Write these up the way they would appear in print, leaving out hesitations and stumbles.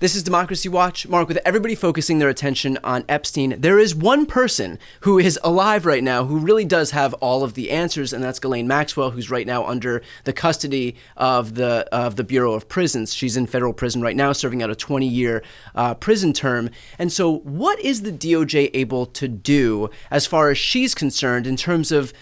This is Democracy Watch. Mark, with everybody focusing their attention on Epstein, there is one person who is alive right now who really does have all of the answers, and that's Ghislaine Maxwell, who's right now under the custody of the Bureau of Prisons. She's in federal prison right now, serving out a 20-year prison term. And so what is the DOJ able to do as far as she's concerned in terms of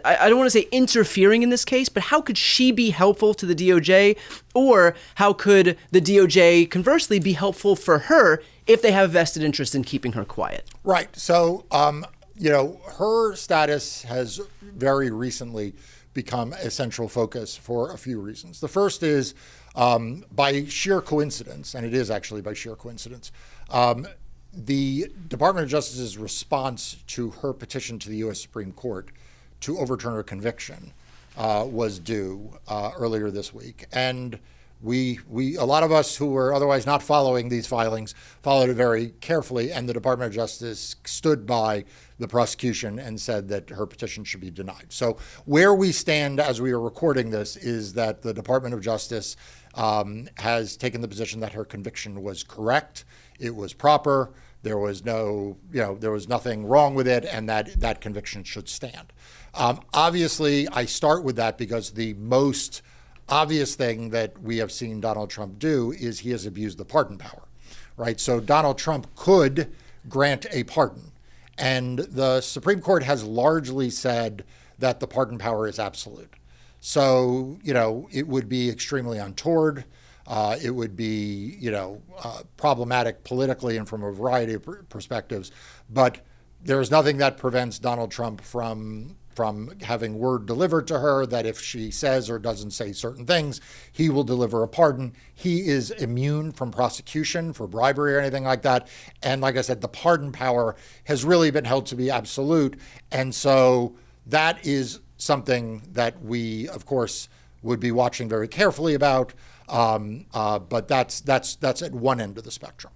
I don't want to say interfering in this case, but how could she be helpful to the DOJ? Or how could the DOJ, conversely, be helpful for her if they have a vested interest in keeping her quiet? Right. So, her status has very recently become a central focus for a few reasons. The first is by sheer coincidence, and it is actually by sheer coincidence, the Department of Justice's response to her petition to the U.S. Supreme Court to overturn her conviction was due earlier this week. And we a lot of us who were otherwise not following these filings followed it very carefully, and the Department of Justice stood by the prosecution and said that her petition should be denied. So where we stand as we are recording this is that the Department of Justice has taken the position that her conviction was correct, it was proper, there was nothing wrong with it, and that conviction should stand. Obviously, I start with that because the most obvious thing that we have seen Donald Trump do is he has abused the pardon power, right? So Donald Trump could grant a pardon, and the Supreme Court has largely said that the pardon power is absolute. So, it would be extremely untoward. It would be, problematic politically and from a variety of perspectives. But there is nothing that prevents Donald Trump from having word delivered to her that if she says or doesn't say certain things, he will deliver a pardon. He is immune from prosecution for bribery or anything like that. And like I said, the pardon power has really been held to be absolute. And so that is something that we, of course, would be watching very carefully about. But that's at one end of the spectrum.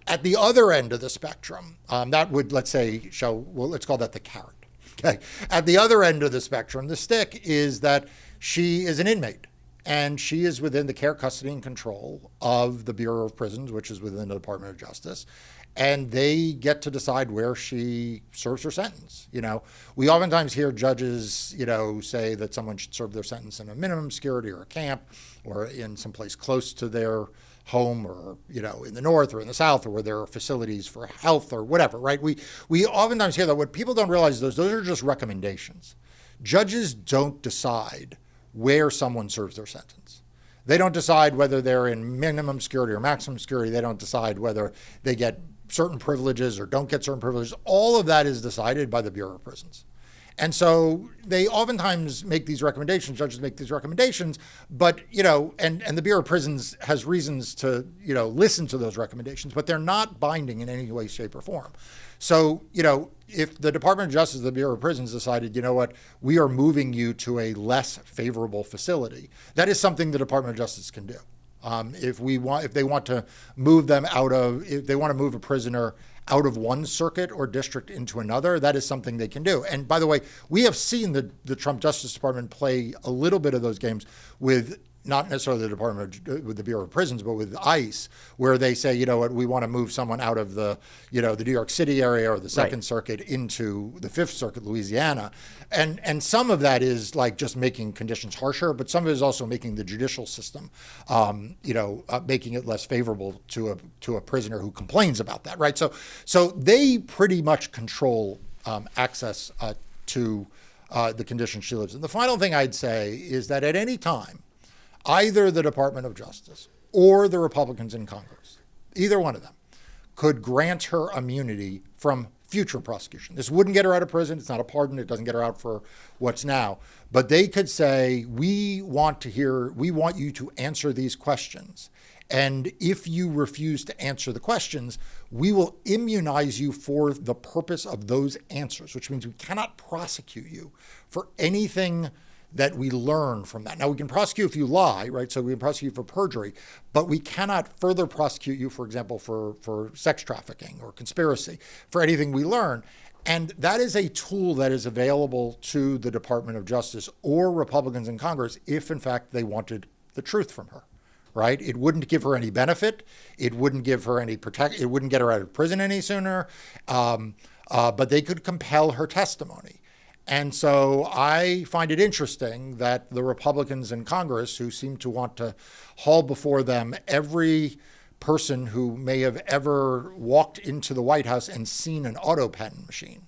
At the other end of the spectrum, that would, let's call that the carrot. Okay. At the other end of the spectrum, the stick is that she is an inmate, and she is within the care, custody, and control of the Bureau of Prisons, which is within the Department of Justice, and they get to decide where she serves her sentence. We oftentimes hear judges, say that someone should serve their sentence in a minimum security or a camp or in some place close to their home, or, in the north or in the south, or where there are facilities for health or whatever, right? We oftentimes hear that. What people don't realize is those are just recommendations. Judges don't decide where someone serves their sentence. They don't decide whether they're in minimum security or maximum security. They don't decide whether they get certain privileges or don't get certain privileges. All of that is decided by the Bureau of Prisons. And so they oftentimes make these recommendations, judges make these recommendations, but, and the Bureau of Prisons has reasons to, listen to those recommendations, but they're not binding in any way, shape, or form. So, if the Department of Justice, the Bureau of Prisons decided, we are moving you to a less favorable facility, that is something the Department of Justice can do. If they want to move a prisoner out of one circuit or district into another, that is something they can do. And by the way, we have seen the Trump Justice Department play a little bit of those games with not necessarily with the Bureau of Prisons, but with ICE, where they say, we want to move someone out of the New York City area or the Second Circuit into the Fifth Circuit, Louisiana. And some of that is like just making conditions harsher, but some of it is also making the judicial system, making it less favorable to a prisoner who complains about that, right? So they pretty much control access to the conditions she lives in. The final thing I'd say is that at any time, either the Department of Justice or the Republicans in Congress, either one of them, could grant her immunity from future prosecution. This wouldn't get her out of prison. It's not a pardon. It doesn't get her out for what's now. But they could say, we want you to answer these questions. And if you refuse to answer the questions, we will immunize you for the purpose of those answers, which means we cannot prosecute you for anything that we learn from that. Now, we can prosecute if you lie, right? So we can prosecute for perjury, but we cannot further prosecute you, for example, for sex trafficking or conspiracy, for anything we learn. And that is a tool that is available to the Department of Justice or Republicans in Congress if, in fact, they wanted the truth from her, right? It wouldn't give her any benefit. It wouldn't give her any protect. It wouldn't get her out of prison any sooner. But they could compel her testimony. And so I find it interesting that the Republicans in Congress, who seem to want to haul before them every person who may have ever walked into the White House and seen an auto pen machine,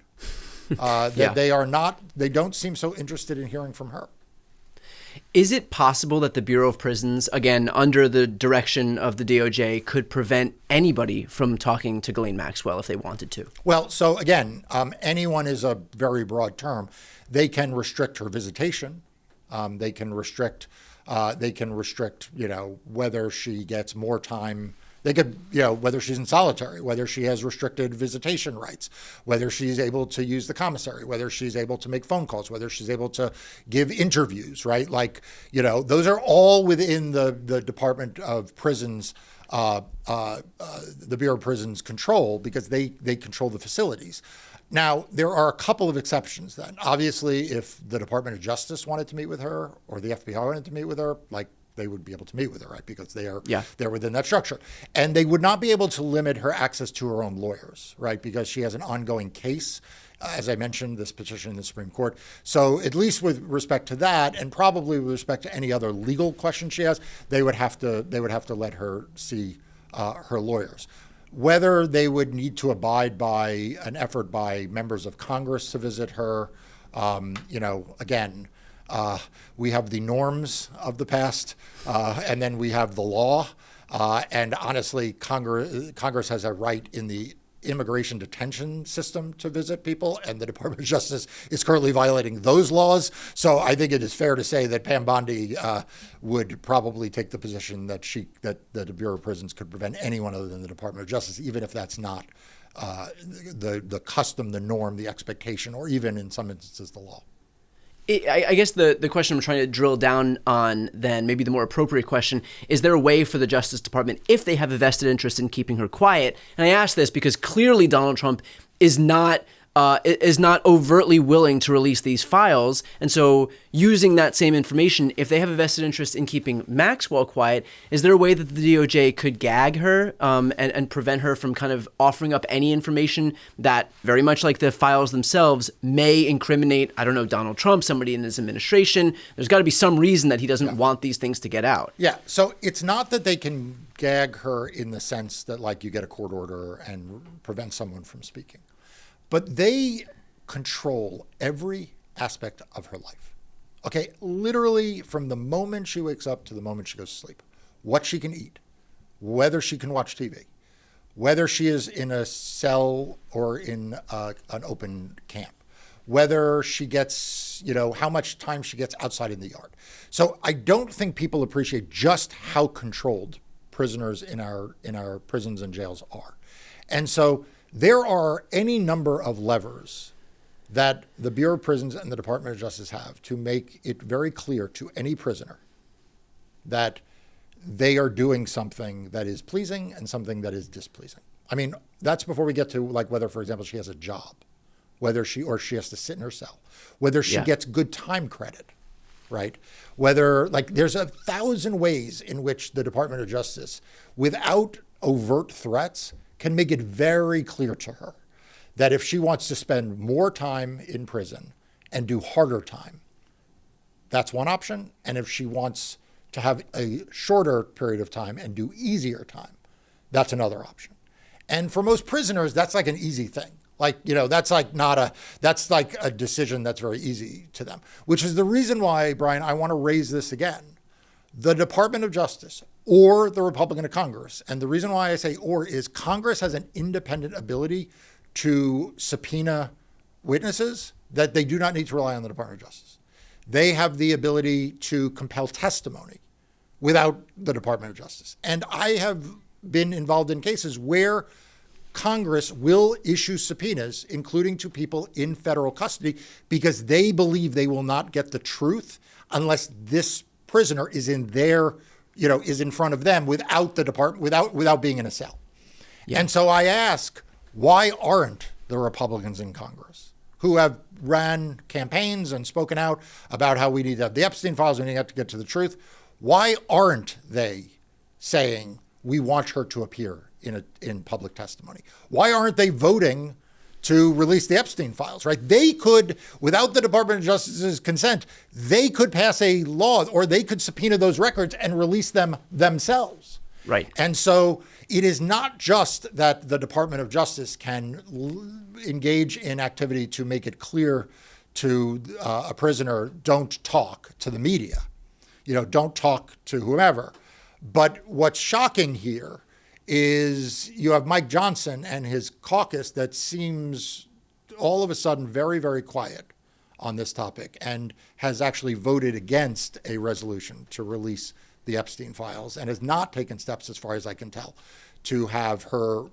that they don't seem so interested in hearing from her. Is it possible that the Bureau of Prisons, again, under the direction of the DOJ, could prevent anybody from talking to Ghislaine Maxwell if they wanted to? Well, so again, anyone is a very broad term. They can restrict her visitation. They can restrict, whether she gets more time. They could, whether she's in solitary, whether she has restricted visitation rights, whether she's able to use the commissary, whether she's able to make phone calls, whether she's able to give interviews, right? Like, those are all within the Department of Prisons, the Bureau of Prisons control, because they control the facilities. Now, there are a couple of exceptions then. Obviously, if the Department of Justice wanted to meet with her or the FBI wanted to meet with her, they would be able to meet with her, right? Because they're within that structure. And they would not be able to limit her access to her own lawyers, right? Because she has an ongoing case, as I mentioned, this petition in the Supreme Court. So at least with respect to that, and probably with respect to any other legal questions she has, they would have to let her see her lawyers. Whether they would need to abide by an effort by members of Congress to visit her, again, we have the norms of the past, and then we have the law. And honestly, Congress has a right in the immigration detention system to visit people, and the Department of Justice is currently violating those laws. So I think it is fair to say that Pam Bondi would probably take the position that the Bureau of Prisons could prevent anyone other than the Department of Justice, even if that's not the custom, the norm, the expectation, or even in some instances the law. I guess the question I'm trying to drill down on then, maybe the more appropriate question, is there a way for the Justice Department, if they have a vested interest in keeping her quiet? And I ask this because clearly Donald Trump is not overtly willing to release these files. And so using that same information, if they have a vested interest in keeping Maxwell quiet, is there a way that the DOJ could gag her and prevent her from kind of offering up any information that, very much like the files themselves, may incriminate, Donald Trump, somebody in his administration? There's got to be some reason that he doesn't want these things to get out. Yeah. So it's not that they can gag her in the sense that, you get a court order and prevent someone from speaking. But they control every aspect of her life. Okay, literally from the moment she wakes up to the moment she goes to sleep. What she can eat, whether she can watch TV, whether she is in a cell or in an open camp, whether she gets, how much time she gets outside in the yard. So I don't think people appreciate just how controlled prisoners in our prisons and jails are. And so there are any number of levers that the Bureau of Prisons and the Department of Justice have to make it very clear to any prisoner that they are doing something that is pleasing and something that is displeasing. I mean, that's before we get to whether, for example, she has a job, whether she has to sit in her cell, whether she gets good time credit, right? Whether there's 1,000 ways in which the Department of Justice, without overt threats, can make it very clear to her that if she wants to spend more time in prison and do harder time, that's one option. And if she wants to have a shorter period of time and do easier time, that's another option. And for most prisoners, that's like an easy thing. That's like a decision that's very easy to them, which is the reason why, Brian, I want to raise this again. The Department of Justice or the Republican of Congress. And the reason why I say or is Congress has an independent ability to subpoena witnesses that they do not need to rely on the Department of Justice. They have the ability to compel testimony without the Department of Justice. And I have been involved in cases where Congress will issue subpoenas, including to people in federal custody, because they believe they will not get the truth unless this prisoner is in front of them without the department, without being in a cell. Yeah. And so I ask, why aren't the Republicans in Congress, who have ran campaigns and spoken out about how we need to have the Epstein files, we need to get to the truth, why aren't they saying, we want her to appear in public testimony? Why aren't they voting to release the Epstein files, right? They could, without the Department of Justice's consent, they could pass a law or they could subpoena those records and release them themselves. Right. And so it is not just that the Department of Justice can engage in activity to make it clear to a prisoner, don't talk to the media, don't talk to whomever. But what's shocking here is you have Mike Johnson and his caucus that seems all of a sudden very, very quiet on this topic and has actually voted against a resolution to release the Epstein files and has not taken steps, as far as I can tell, to have her,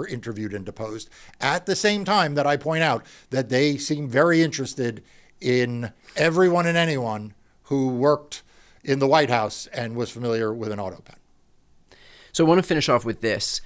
interviewed and deposed. At the same time that I point out that they seem very interested in everyone and anyone who worked in the White House and was familiar with an auto pen. So I want to finish off with this.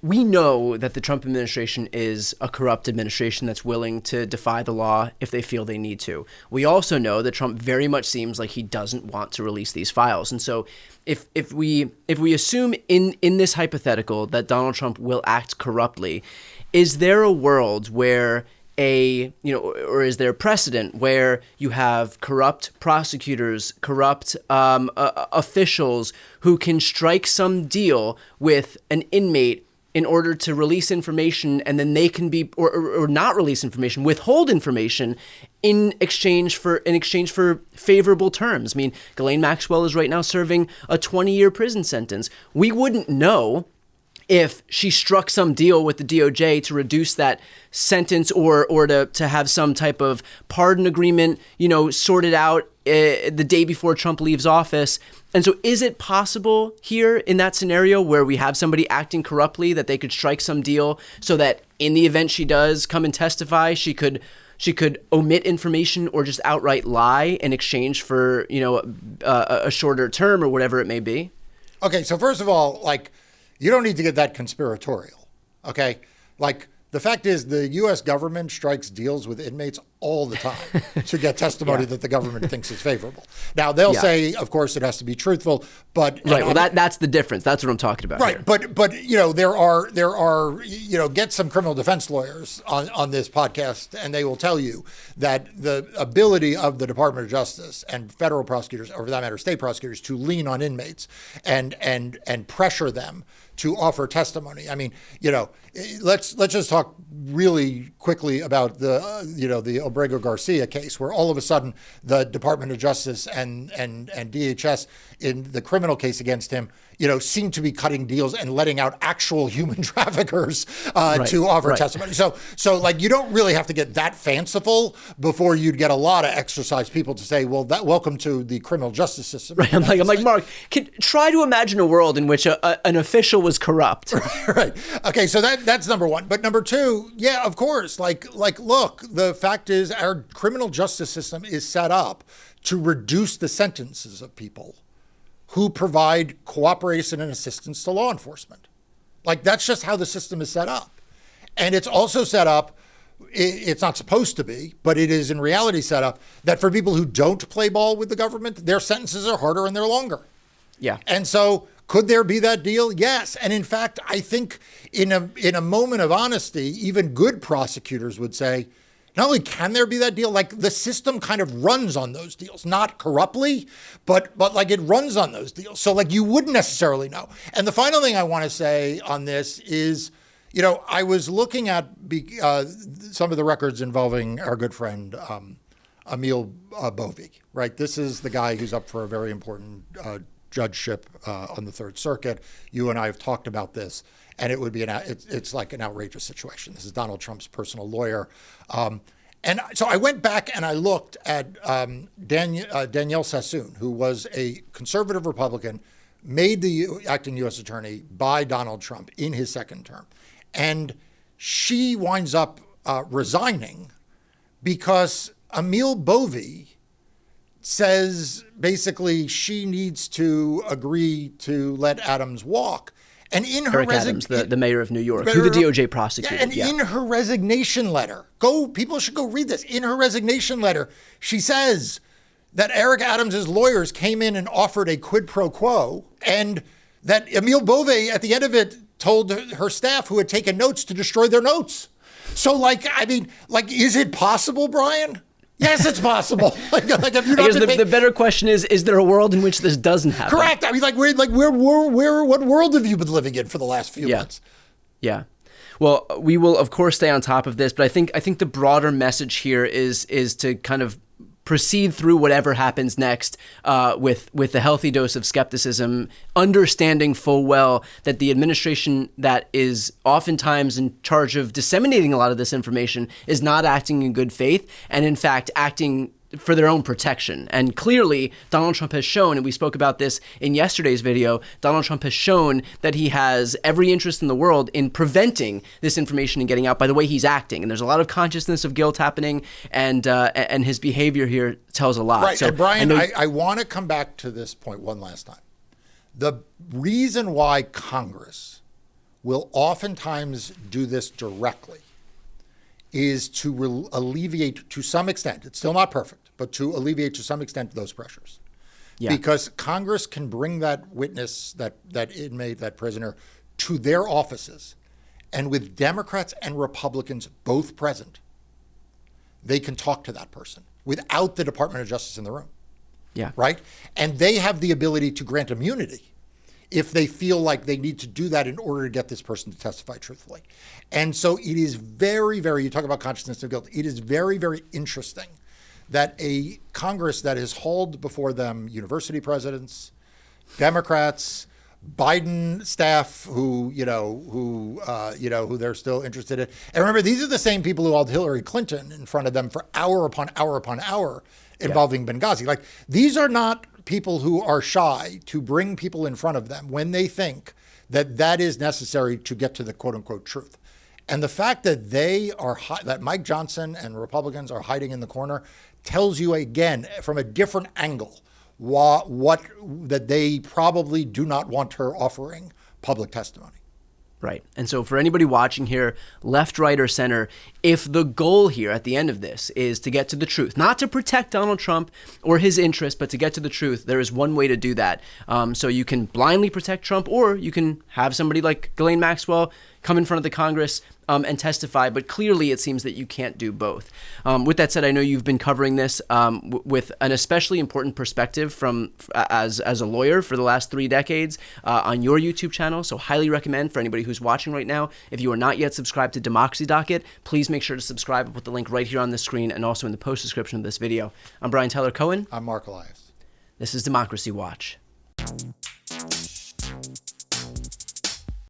We know that the Trump administration is a corrupt administration that's willing to defy the law if they feel they need to. We also know that Trump very much seems like he doesn't want to release these files. And so if we assume in this hypothetical that Donald Trump will act corruptly, is there a world where or is there precedent where you have corrupt prosecutors, corrupt officials who can strike some deal with an inmate in order to release information, and then they can be or not release information, withhold information in exchange for favorable terms? I mean, Ghislaine Maxwell is right now serving a 20-year prison sentence. We wouldn't know if she struck some deal with the DOJ to reduce that sentence or to have some type of pardon agreement, sorted out the day before Trump leaves office. And so is it possible here in that scenario where we have somebody acting corruptly that they could strike some deal so that in the event she does come and testify, she could omit information or just outright lie in exchange for, a shorter term or whatever it may be? Okay, so first of all, you don't need to get that conspiratorial, okay? The fact is the U.S. government strikes deals with inmates all the time to get testimony that the government thinks is favorable. Now, they'll say, of course, it has to be truthful, but... Right, well, that's the difference. That's what I'm talking about right, here. But there are get some criminal defense lawyers on this podcast, and they will tell you that the ability of the Department of Justice and federal prosecutors, or for that matter, state prosecutors, to lean on inmates and pressure them to offer testimony. I mean, let's just talk really quickly about the Obrego Garcia case, where all of a sudden the Department of Justice and DHS in the criminal case against him, seem to be cutting deals and letting out actual human traffickers to offer testimony. So you don't really have to get that fanciful before you'd get a lot of exercise people to say, well, welcome to the criminal justice system. Right. I'm like, Mark, try to imagine a world in which an official was corrupt. Right. Okay. So that's number one. But number two, yeah, of course. Look, the fact is our criminal justice system is set up to reduce the sentences of people who provide cooperation and assistance to law enforcement. That's just how the system is set up. And it's also set up, it's not supposed to be, but it is in reality set up that for people who don't play ball with the government, their sentences are harder and they're longer. Yeah. And so could there be that deal? Yes. And in fact, I think in a moment of honesty, even good prosecutors would say, not only can there be that deal, the system kind of runs on those deals, not corruptly, but it runs on those deals. So you wouldn't necessarily know. And the final thing I want to say on this is, I was looking at some of the records involving our good friend, Emil Bovy, right? This is the guy who's up for a very important judgeship on the Third Circuit. You and I have talked about this. And it would be it's like an outrageous situation. This is Donald Trump's personal lawyer. And so I went back and I looked at Danielle Sassoon, who was a conservative Republican, made the acting U.S. attorney by Donald Trump in his second term. And she winds up resigning because Emil Bovy says basically she needs to agree to let Adams walk. And in her Eric Adams, the mayor of New York, who the DOJ prosecuted. In her resignation letter, people should go read this. In her resignation letter, she says, that Eric Adams' lawyers came in and offered a quid pro quo, and that Emile Beauvais, at the end of it, told her staff who had taken notes to destroy their notes. So, is it possible, Brian? Yes, it's possible. Have you not the better question is there a world in which this doesn't happen? Correct. I mean, what world have you been living in for the last few months? Yeah. Well, we will of course stay on top of this, but I think the broader message here is to kind of proceed through whatever happens next with a healthy dose of skepticism, understanding full well that the administration that is oftentimes in charge of disseminating a lot of this information is not acting in good faith, and in fact acting for their own protection. And clearly, Donald Trump has shown, and we spoke about this in yesterday's video, Donald Trump has shown that he has every interest in the world in preventing this information and getting out by the way he's acting. And there's a lot of consciousness of guilt happening, and his behavior here tells a lot. Right, so, and Brian, I want to come back to this point one last time. The reason why Congress will oftentimes do this directly is to alleviate, to some extent, it's still not perfect, but to alleviate to some extent those pressures. Yeah. Because Congress can bring that witness, that inmate, that prisoner, to their offices. And with Democrats and Republicans both present, they can talk to that person without the Department of Justice in the room. Yeah. Right? And they have the ability to grant immunity if they feel like they need to do that in order to get this person to testify truthfully. And so it is very, very, you talk about consciousness of guilt, it is very, very interesting that a Congress that has hauled before them university presidents, Democrats, Biden staff who they're still interested in. And remember, these are the same people who hauled Hillary Clinton in front of them for hour upon hour upon hour involving Benghazi. Like, these are not people who are shy to bring people in front of them when they think that that is necessary to get to the quote unquote truth. And the fact that that Mike Johnson and Republicans are hiding in the corner tells you again from a different angle that they probably do not want her offering public testimony. Right. And so for anybody watching here, left, right, or center, if the goal here at the end of this is to get to the truth, not to protect Donald Trump or his interests, but to get to the truth, there is one way to do that. So you can blindly protect Trump, or you can have somebody like Ghislaine Maxwell come in front of the Congress and testify. But clearly, it seems that you can't do both. With that said, I know you've been covering this with an especially important perspective as a lawyer for the last 3 decades on your YouTube channel. So highly recommend for anybody who's watching right now, if you are not yet subscribed to Democracy Docket, please make sure to subscribe. I'll put the link right here on the screen and also in the post description of this video. I'm Brian Tyler Cohen. I'm Marc Elias. This is Democracy Watch.